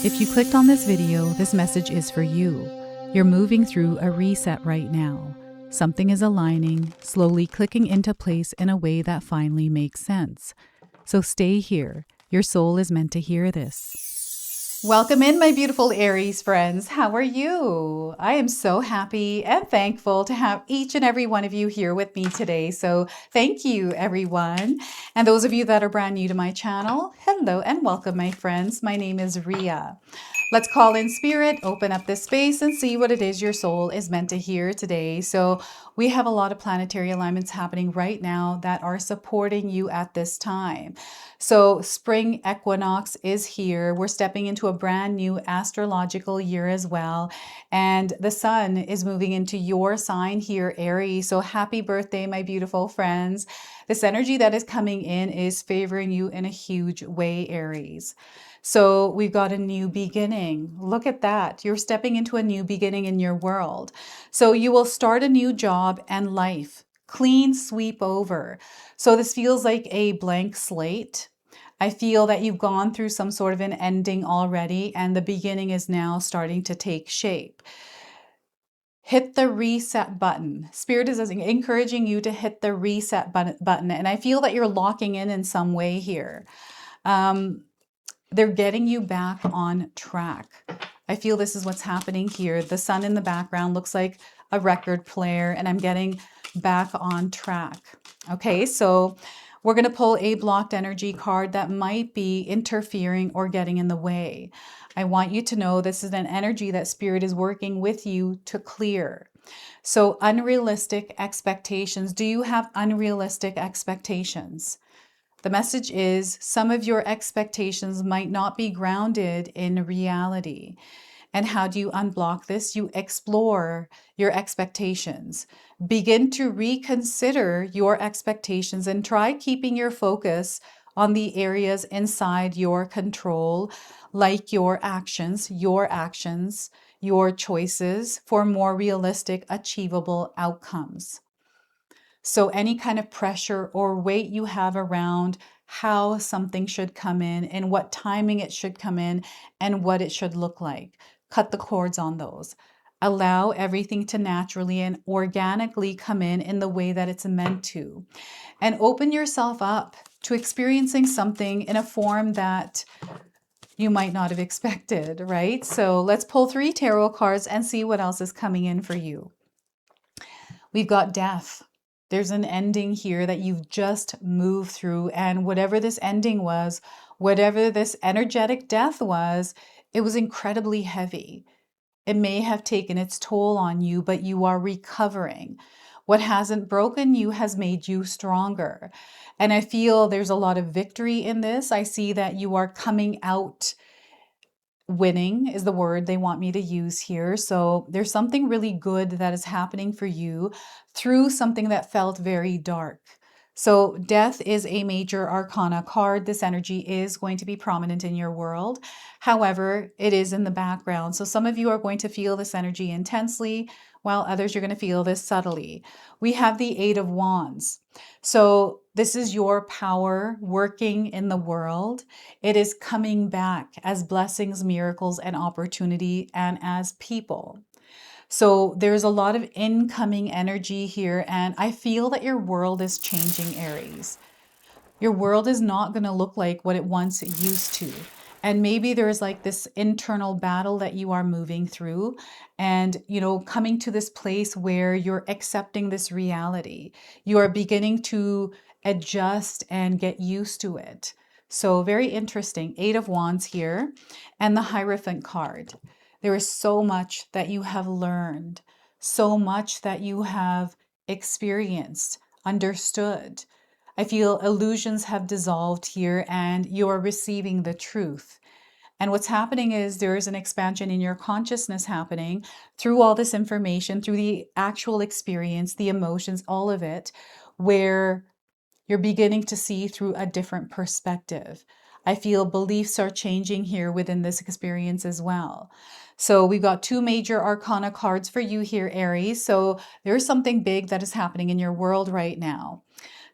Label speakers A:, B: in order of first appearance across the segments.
A: If you clicked on this video, this message is for you. You're moving through a reset right now. Something is aligning, slowly clicking into place in a way that finally makes sense. So stay here. Your soul is meant to hear this. Welcome in, my beautiful Aries friends. How are you? I am so happy and thankful to have each and every one of you here with me today. So thank you, everyone. And those of you that are brand new to my channel, hello and welcome, my friends. My name is Ria. Let's call in spirit, open up this space, and see what it is your soul is meant to hear today. So we have a lot of planetary alignments happening right now that are supporting you at this time. So spring equinox is here. We're stepping into a brand new astrological year as well. And the sun is moving into your sign here, Aries. So happy birthday, my beautiful friends. This energy that is coming in is favoring you in a huge way, Aries. So we've got a new beginning. Look at that. You're stepping into a new beginning in your world. So you will start a new job and life. Clean sweep over. So this feels like a blank slate. I feel that you've gone through some sort of an ending already, and the beginning is now starting to take shape. Hit the reset button. Spirit is encouraging you to hit the reset button, and I feel that you're locking in some way here. They're getting you back on track. I feel this is what's happening here. The sun in the background looks like a record player, and I'm getting back on track. Okay, so we're going to pull a blocked energy card that might be interfering or getting in the way. I want you to know this is an energy that Spirit is working with you to clear. So unrealistic expectations. Do you have unrealistic expectations? The message is some of your expectations might not be grounded in reality. And how do you unblock this? You explore your expectations. Begin to reconsider your expectations and try keeping your focus on the areas inside your control, like your actions, your choices for more realistic, achievable outcomes. So any kind of pressure or weight you have around how something should come in and what timing it should come in and what it should look like, cut the cords on those. Allow everything to naturally and organically come in the way that it's meant to. And open yourself up to experiencing something in a form that you might not have expected, right? So let's pull 3 tarot cards and see what else is coming in for you. We've got death. There's an ending here that you've just moved through, and whatever this ending was, whatever this energetic death was, it was incredibly heavy. It may have taken its toll on you, but you are recovering. What hasn't broken you has made you stronger. And I feel there's a lot of victory in this. I see that you are coming out. Winning is the word they want me to use here. So there's something really good that is happening for you through something that felt very dark. So death is a major arcana card. This energy is going to be prominent in your world. However, it is in the background. So some of you are going to feel this energy intensely, while others you're going to feel this subtly. We have the 8 of Wands. So this is your power working in the world. It is coming back as blessings, miracles, and opportunity, and as people. So there's a lot of incoming energy here, and I feel that your world is changing, Aries. Your world is not going to look like what it once used to. And maybe there's like this internal battle that you are moving through and, coming to this place where you're accepting this reality. You are beginning to adjust and get used to it. So very interesting. 8 of Wands here and the Hierophant card. There is so much that you have learned, so much that you have experienced, understood. I feel illusions have dissolved here and you're receiving the truth. And what's happening is there is an expansion in your consciousness happening through all this information, through the actual experience, the emotions, all of it, where you're beginning to see through a different perspective. I feel beliefs are changing here within this experience as well. So we've got 2 major arcana cards for you here, Aries. So there's something big that is happening in your world right now.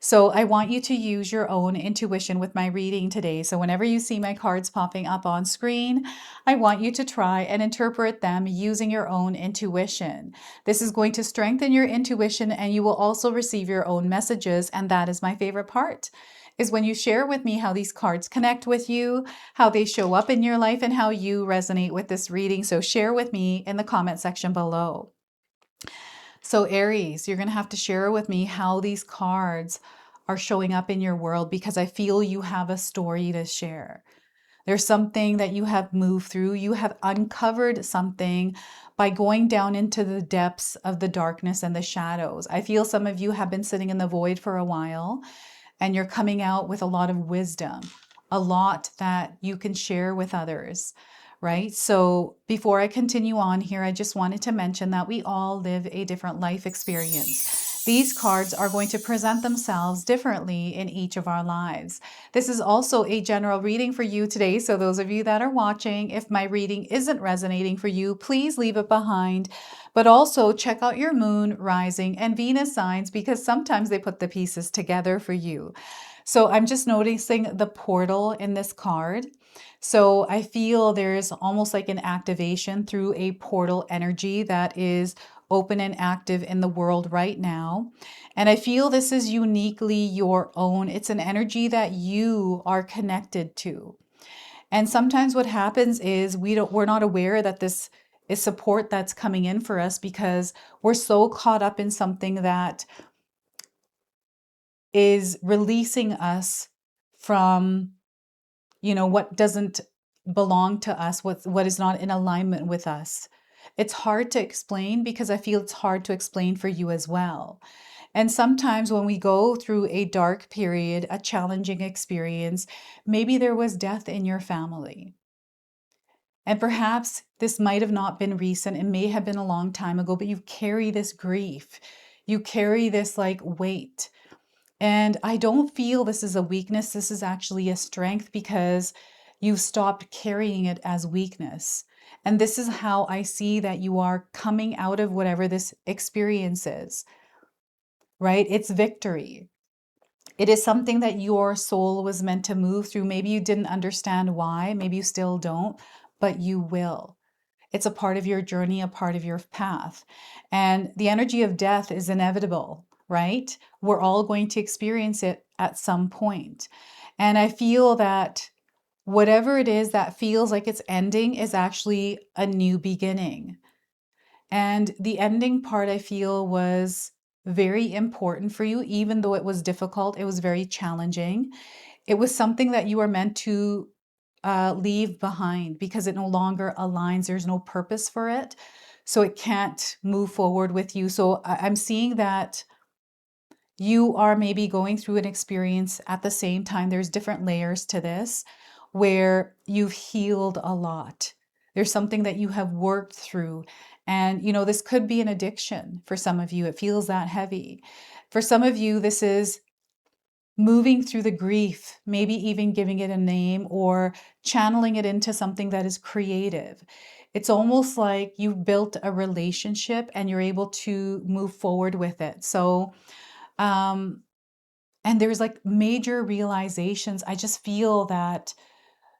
A: So I want you to use your own intuition with my reading today. So whenever you see my cards popping up on screen, I want you to try and interpret them using your own intuition. This is going to strengthen your intuition, and you will also receive your own messages. And that is my favorite part, is when you share with me how these cards connect with you, how they show up in your life, and how you resonate with this reading. So share with me in the comment section below. So Aries, you're going to have to share with me how these cards are showing up in your world, because I feel you have a story to share. There's something that you have moved through. You have uncovered something by going down into the depths of the darkness and the shadows. I feel some of you have been sitting in the void for a while, and you're coming out with a lot of wisdom, a lot that you can share with others, right? So before I continue on here, I just wanted to mention that we all live a different life experience. These cards are going to present themselves differently in each of our lives. This is also a general reading for you today. So those of you that are watching, if my reading isn't resonating for you, please leave it behind. But also check out your moon, rising, and Venus signs, because sometimes they put the pieces together for you. So I'm just noticing the portal in this card. So I feel there's almost like an activation through a portal energy that is open and active in the world right now. And I feel this is uniquely your own. It's an energy that you are connected to. And sometimes what happens is we're not aware that this is support that's coming in for us, because we're so caught up in something that is releasing us from, what doesn't belong to us, what is not in alignment with us. It's hard to explain, because I feel it's hard to explain for you as well. And sometimes when we go through a dark period, a challenging experience, maybe there was death in your family. And perhaps this might have not been recent. It may have been a long time ago, but you carry this grief. You carry this like weight. And I don't feel this is a weakness. This is actually a strength, because you've stopped carrying it as weakness. And this is how I see that you are coming out of whatever this experience is, right? It's victory. It is something that your soul was meant to move through. Maybe you didn't understand why, maybe you still don't, but you will. It's a part of your journey, a part of your path. And the energy of death is inevitable, right? We're all going to experience it at some point. And I feel that whatever it is that feels like it's ending is actually a new beginning. And the ending part, I feel, was very important for you, even though it was difficult. It was very challenging. It was something that you were meant to leave behind, because it no longer aligns. There's no purpose for it. So it can't move forward with you. So I'm seeing that you are maybe going through an experience at the same time. There's different layers to this, where you've healed a lot. There's something that you have worked through. And, this could be an addiction for some of you. It feels that heavy. For some of you, this is moving through the grief, maybe even giving it a name or channeling it into something that is creative. It's almost like you've built a relationship and you're able to move forward with it. So, and there's like major realizations. I just feel that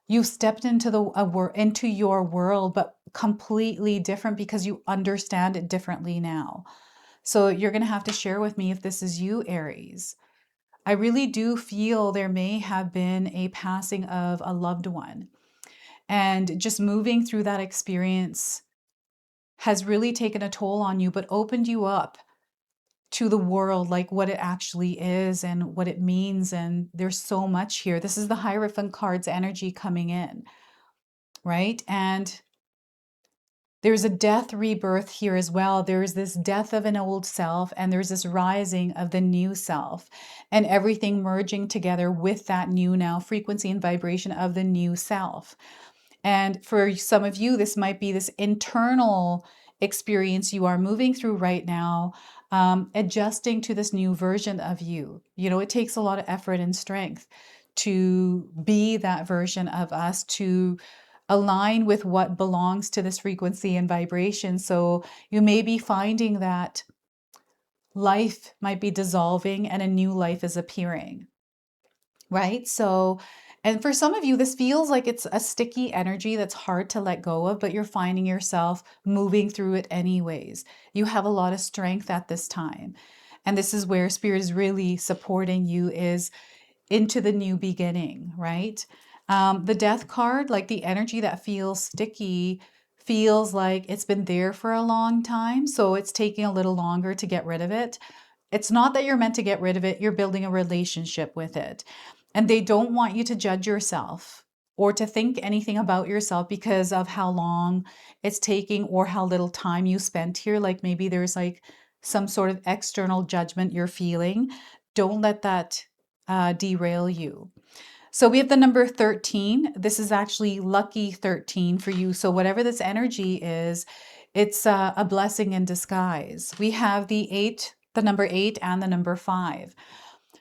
A: you stepped into into your world, but completely different, because you understand it differently now. So you're going to have to share with me if this is you, Aries. I really do feel there may have been a passing of a loved one, and just moving through that experience has really taken a toll on you, but opened you up to the world, like what it actually is and what it means. And there's so much here. This is the Hierophant card's energy coming in, right? And there's a death rebirth here as well. There's this death of an old self, and there's this rising of the new self, and everything merging together with that new now frequency and vibration of the new self. And for some of you, this might be this internal experience you are moving through right now, adjusting to this new version of you. It takes a lot of effort and strength to be that version of us, to align with what belongs to this frequency and vibration. So you may be finding that life might be dissolving and a new life is appearing, right? So, and for some of you, this feels like it's a sticky energy that's hard to let go of, but you're finding yourself moving through it anyways. You have a lot of strength at this time. And this is where spirit is really supporting you, is into the new beginning, right? The death card, like the energy that feels sticky, feels like it's been there for a long time. So it's taking a little longer to get rid of it. It's not that you're meant to get rid of it, you're building a relationship with it. And they don't want you to judge yourself or to think anything about yourself because of how long it's taking or how little time you spent here. Like maybe there's like some sort of external judgment you're feeling. Don't let that derail you. So we have the number 13. This is actually lucky 13 for you. So whatever this energy is, it's a blessing in disguise. We have the 8, the number 8 and the number 5.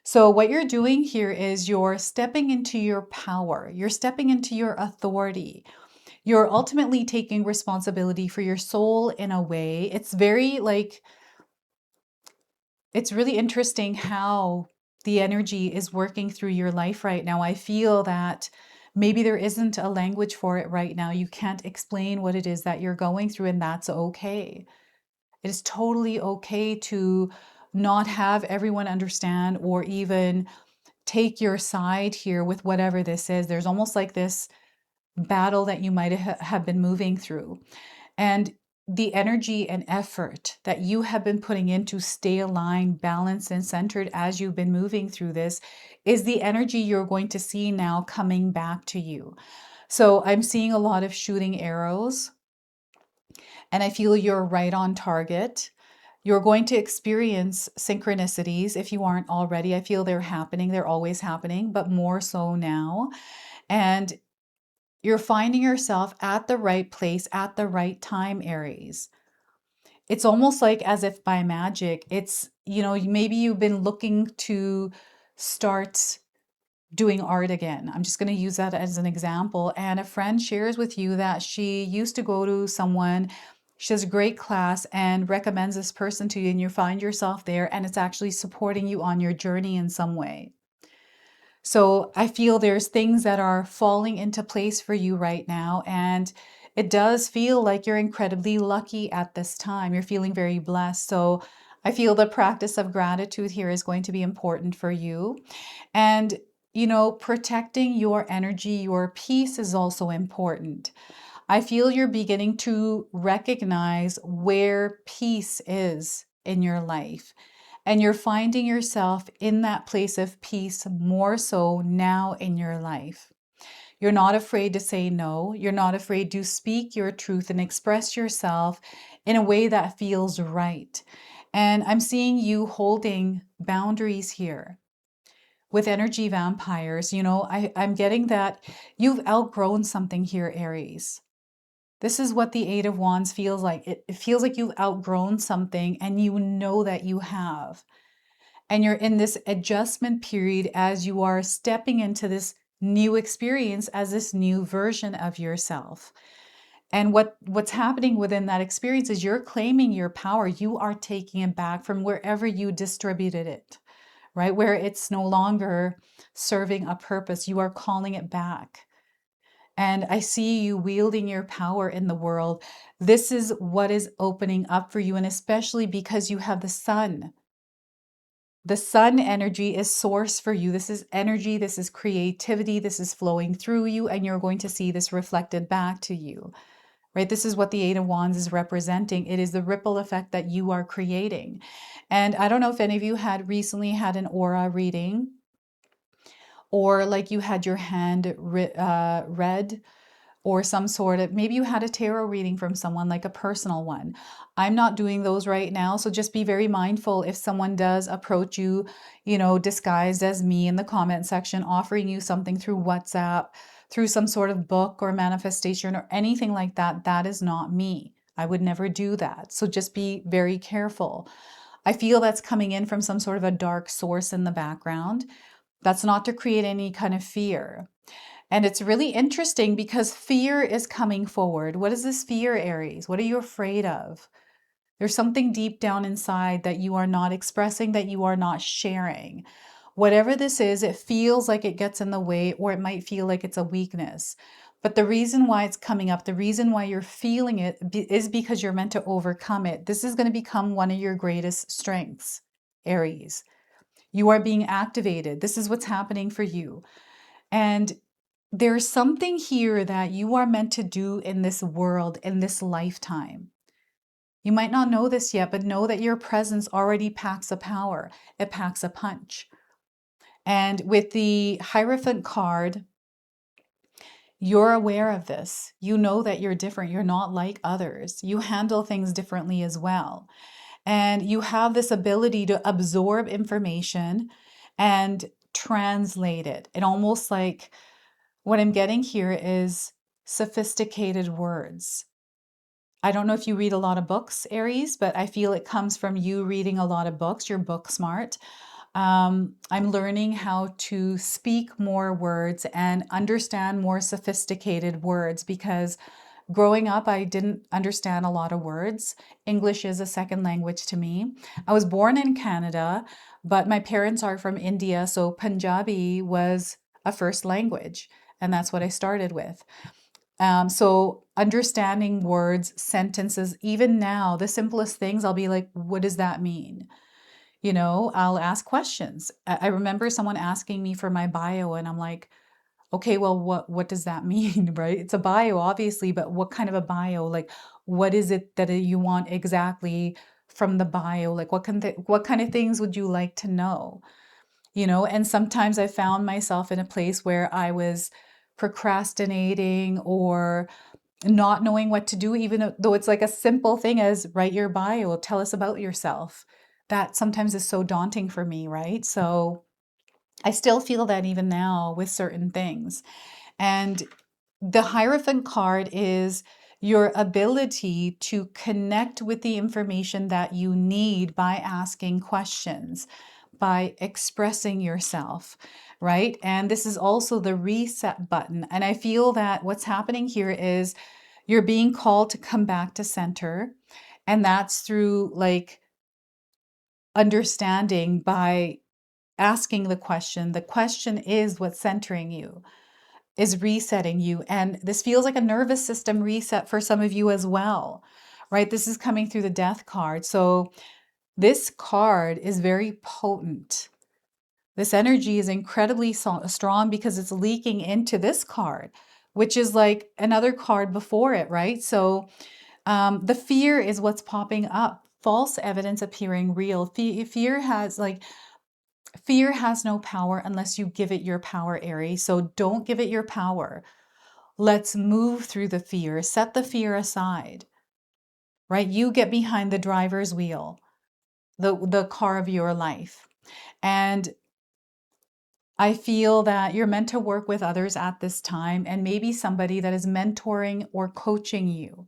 A: So what you're doing here is you're stepping into your power. You're stepping into your authority. You're ultimately taking responsibility for your soul in a way. It's very like, it's really interesting how the energy is working through your life right now. I feel that maybe there isn't a language for it right now. You can't explain what it is that you're going through, and that's okay. It is totally okay to not have everyone understand or even take your side here with whatever this is. There's almost like this battle that you might have been moving through. And the energy and effort that you have been putting in to stay aligned, balanced, and centered as you've been moving through this is the energy you're going to see now coming back to you. So I'm seeing a lot of shooting arrows, and I feel you're right on target. You're going to experience synchronicities if you aren't already. I feel they're happening. They're always happening, but more so now. And you're finding yourself at the right place at the right time, Aries. It's almost like as if by magic. It's, maybe you've been looking to start doing art again. I'm just going to use that as an example. And a friend shares with you that she used to go to someone, she has a great class and recommends this person to you, and you find yourself there, and it's actually supporting you on your journey in some way. So I feel there's things that are falling into place for you right now. And it does feel like you're incredibly lucky at this time. You're feeling very blessed. So I feel the practice of gratitude here is going to be important for you. And, protecting your energy, your peace is also important. I feel you're beginning to recognize where peace is in your life. And you're finding yourself in that place of peace more so now in your life. You're not afraid to say no. You're not afraid to speak your truth and express yourself in a way that feels right. And I'm seeing you holding boundaries here with energy vampires. I'm getting that you've outgrown something here, Aries. This is what the Eight of Wands feels like. It feels like you've outgrown something, and you know that you have. And you're in this adjustment period as you are stepping into this new experience as this new version of yourself. And what's happening within that experience is you're claiming your power. You are taking it back from wherever you distributed it, right? Where it's no longer serving a purpose. You are calling it back. And I see you wielding your power in the world. This is what is opening up for you. And especially because you have the sun. The sun energy is source for you. This is energy. This is creativity. This is flowing through you. And you're going to see this reflected back to you, right? This is what the Eight of Wands is representing. It is the ripple effect that you are creating. And I don't know if any of you had recently had an aura reading, or like you had your hand read, or some sort of, maybe you had a tarot reading from someone, like a personal one. I'm not doing those right now, so just be very mindful if someone does approach you, disguised as me in the comment section, offering you something through WhatsApp, through some sort of book or manifestation or anything like that. That is not me. I would never do that. So just be very careful. I feel that's coming in from some sort of a dark source in the background. That's not to create any kind of fear. And it's really interesting because fear is coming forward. What is this fear, Aries? What are you afraid of? There's something deep down inside that you are not expressing, that you are not sharing. Whatever this is, it feels like it gets in the way, or it might feel like it's a weakness. But the reason why it's coming up, the reason why you're feeling it is because you're meant to overcome it. This is going to become one of your greatest strengths, Aries. You are being activated. This is what's happening for you. And there's something here that you are meant to do in this world, in this lifetime. You might not know this yet, but know that your presence already packs a power. It packs a punch. And with the Hierophant card, you're aware of this. You know that you're different. You're not like others. You handle things differently as well. And you have this ability to absorb information and translate it. And almost like what I'm getting here is sophisticated words. I don't know if you read a lot of books, Aries, but I feel it comes from you reading a lot of books. You're book smart. I'm learning how to speak more words and understand more sophisticated words because growing up, I didn't understand a lot of words. English is a second language to me. I was born in Canada, but my parents are from India, so Punjabi was a first language, and that's what I started with. So understanding words, sentences, even now, the simplest things, I'll be like, what does that mean? You know, I'll ask questions. I remember someone asking me for my bio, and I'm like, okay, well, what does that mean, right? It's a bio, obviously, but what kind of a bio? Like, what is it that you want exactly from the bio? Like, what kind of things would you like to know? You know, and sometimes I found myself in a place where I was procrastinating or not knowing what to do, even though it's like a simple thing as write your bio, tell us about yourself. That sometimes is so daunting for me, right? So I still feel that even now with certain things. And the Hierophant card is your ability to connect with the information that you need by asking questions, by expressing yourself, right? And this is also the reset button. And I feel that what's happening here is you're being called to come back to center. And that's through like understanding by asking the question. The question is what's centering you, is resetting you. And this feels like a nervous system reset for some of you as well, right? This is coming through the Death card. So this card is very potent. This energy is incredibly strong because it's leaking into this card, which is like another card before it, right? So the fear is what's popping up. False evidence appearing real. Fear has no power unless you give it your power, Aries. So don't give it your power. Let's move through the fear. Set the fear aside, right? You get behind the driver's wheel, the car of your life. And I feel that you're meant to work with others at this time and maybe somebody that is mentoring or coaching you.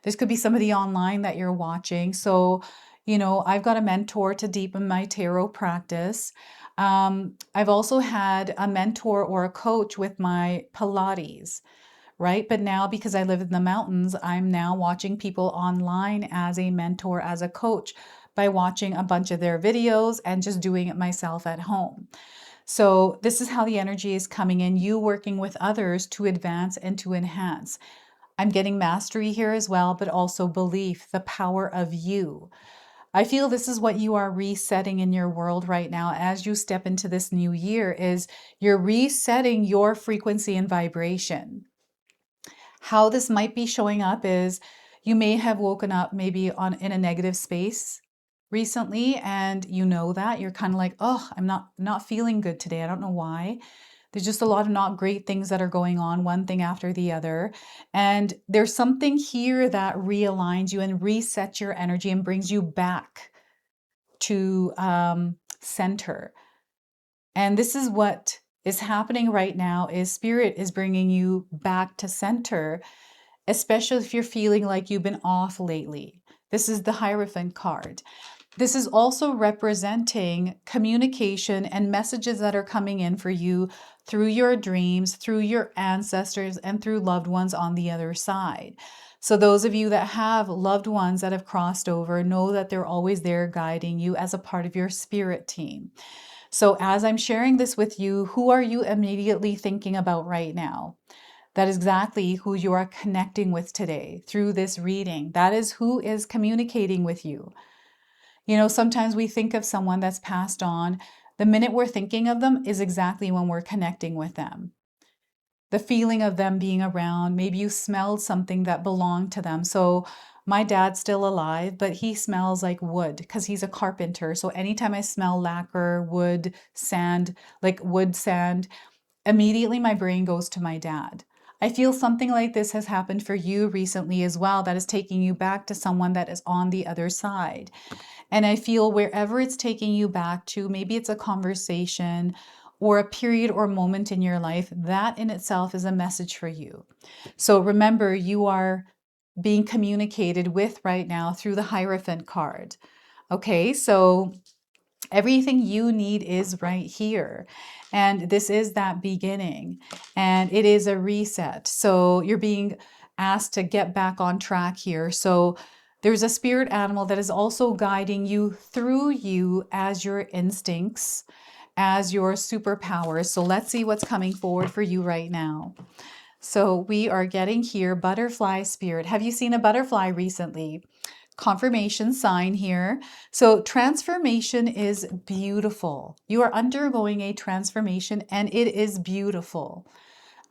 A: This could be somebody online that you're watching. So, you know, I've got a mentor to deepen my tarot practice. I've also had a mentor or a coach with my Pilates, right? But now, because I live in the mountains, I'm now watching people online as a mentor, as a coach, by watching a bunch of their videos and just doing it myself at home. So this is how the energy is coming in, you working with others to advance and to enhance. I'm getting mastery here as well, but also belief, the power of you. I feel this is what you are resetting in your world right now as you step into this new year is you're resetting your frequency and vibration. How this might be showing up is you may have woken up maybe in a negative space recently, and you know that you're kind of like, oh, I'm not feeling good today. I don't know why. There's just a lot of not great things that are going on, one thing after the other. And there's something here that realigns you and resets your energy and brings you back to center. And this is what is happening right now is spirit is bringing you back to center, especially if you're feeling like you've been off lately. This is the Hierophant card. This is also representing communication and messages that are coming in for you through your dreams, through your ancestors, and through loved ones on the other side. So those of you that have loved ones that have crossed over, know that they're always there guiding you as a part of your spirit team. So as I'm sharing this with you, who are you immediately thinking about right now? That is exactly who you are connecting with today through this reading. That is who is communicating with you. You know, sometimes we think of someone that's passed on. The minute we're thinking of them is exactly when we're connecting with them. The feeling of them being around, maybe you smelled something that belonged to them. So my dad's still alive, but he smells like wood because he's a carpenter. So anytime I smell lacquer, wood, sand, like wood sand, immediately my brain goes to my dad. I feel something like this has happened for you recently as well, that is taking you back to someone that is on the other side. And I feel wherever it's taking you back to, maybe it's a conversation or a period or moment in your life, that in itself is a message for you. So remember, you are being communicated with right now through the Hierophant card. Okay, so everything you need is right here. And this is that beginning. And it is a reset. So you're being asked to get back on track here. So there's a spirit animal that is also guiding you through you as your instincts, as your superpowers. So let's see what's coming forward for you right now. So we are getting here butterfly spirit. Have you seen a butterfly recently? Confirmation sign here. So transformation is beautiful. You are undergoing a transformation and it is beautiful.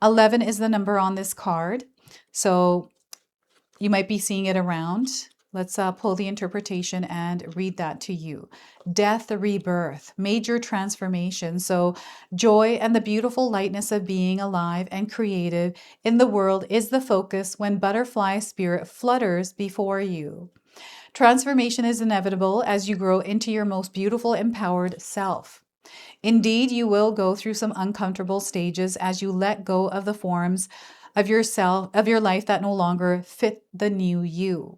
A: 11 is the number on this card. So you might be seeing it around. Let's pull the interpretation and read that to you. Death, rebirth, major transformation. So joy and the beautiful lightness of being alive and creative in the world is the focus when butterfly spirit flutters before you. Transformation is inevitable as you grow into your most beautiful, empowered self. Indeed, you will go through some uncomfortable stages as you let go of the forms of yourself, of your life that no longer fit the new you.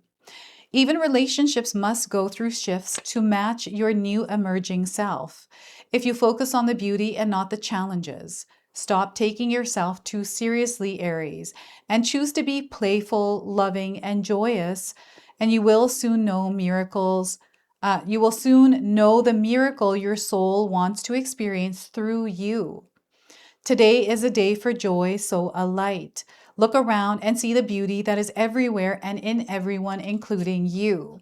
A: Even relationships must go through shifts to match your new emerging self. If you focus on the beauty and not the challenges, stop taking yourself too seriously, Aries, and choose to be playful, loving, and joyous, and you will soon know miracles. You will soon know the miracle your soul wants to experience through you. Today is a day for joy, so alight. Look around and see the beauty that is everywhere and in everyone, including you.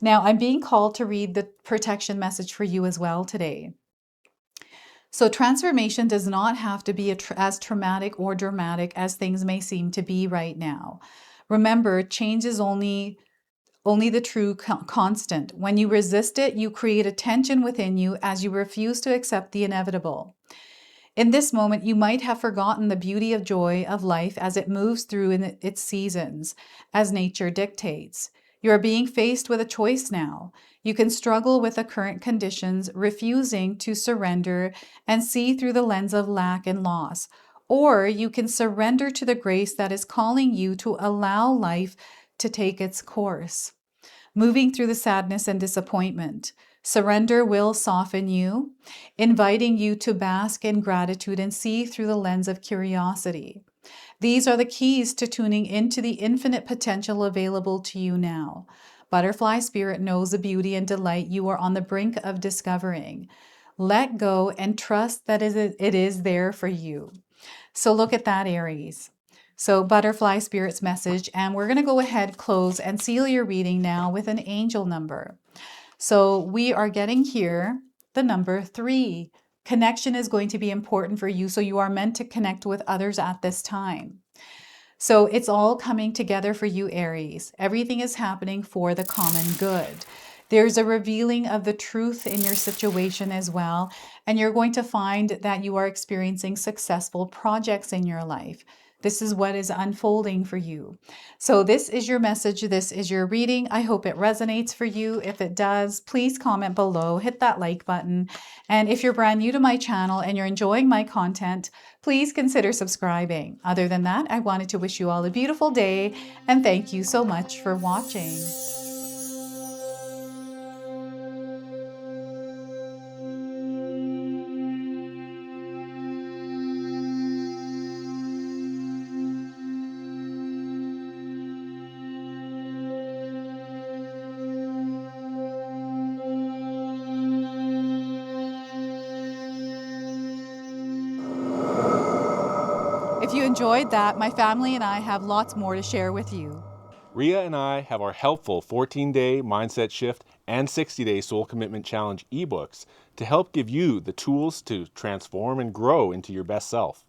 A: Now, I'm being called to read the protection message for you as well today. So transformation does not have to be as traumatic or dramatic as things may seem to be right now. Remember, change is only the true constant. When you resist it, you create a tension within you as you refuse to accept the inevitable. In this moment, you might have forgotten the beauty of joy of life as it moves through in its seasons, as nature dictates. You are being faced with a choice now. You can struggle with the current conditions, refusing to surrender and see through the lens of lack and loss. Or you can surrender to the grace that is calling you to allow life to take its course. Moving through the sadness and disappointment. Surrender will soften you, inviting you to bask in gratitude and see through the lens of curiosity. These are the keys to tuning into the infinite potential available to you now. Butterfly spirit knows the beauty and delight you are on the brink of discovering. Let go and trust that it is there for you. So look at that, Aries. So butterfly spirit's message, and we're going to go ahead, close, and seal your reading now with an angel number. So we are getting here the number 3. Connection is going to be important for you, so you are meant to connect with others at this time. So it's all coming together for you, Aries. Everything is happening for the common good. There's a revealing of the truth in your situation as well, and you're going to find that you are experiencing successful projects in your life. This is what is unfolding for you. So this is your message. This is your reading. I hope it resonates for you. If it does, please comment below, hit that like button. And if you're brand new to my channel and you're enjoying my content, please consider subscribing. Other than that, I wanted to wish you all a beautiful day and thank you so much for watching. enjoyed that, my family and I have lots more to share with you.
B: Ria and I have our helpful 14-day mindset shift and 60-day soul commitment challenge ebooks to help give you the tools to transform and grow into your best self.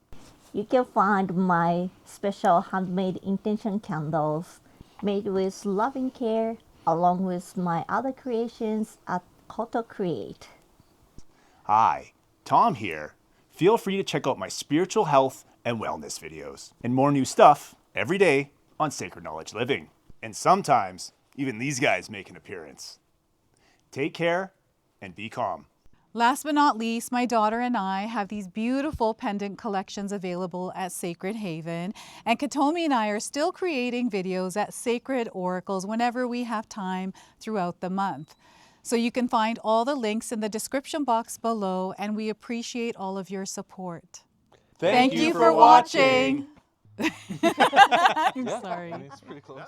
C: You can find my special handmade intention candles made with loving care along with my other creations at Koto Create.
D: Hi, Tom here. Feel free to check out my spiritual health and wellness videos and more new stuff every day on Sacred Knowledge Living. And sometimes even these guys make an appearance. Take care and be calm.
A: Last but not least, my daughter and I have these beautiful pendant collections available at Sacred Haven, and Katomi and I are still creating videos at Sacred Oracles whenever we have time throughout the month. So you can find all the links in the description box below, and we appreciate all of your support.
B: Thank
A: you for watching. I'm sorry.
B: It's pretty close.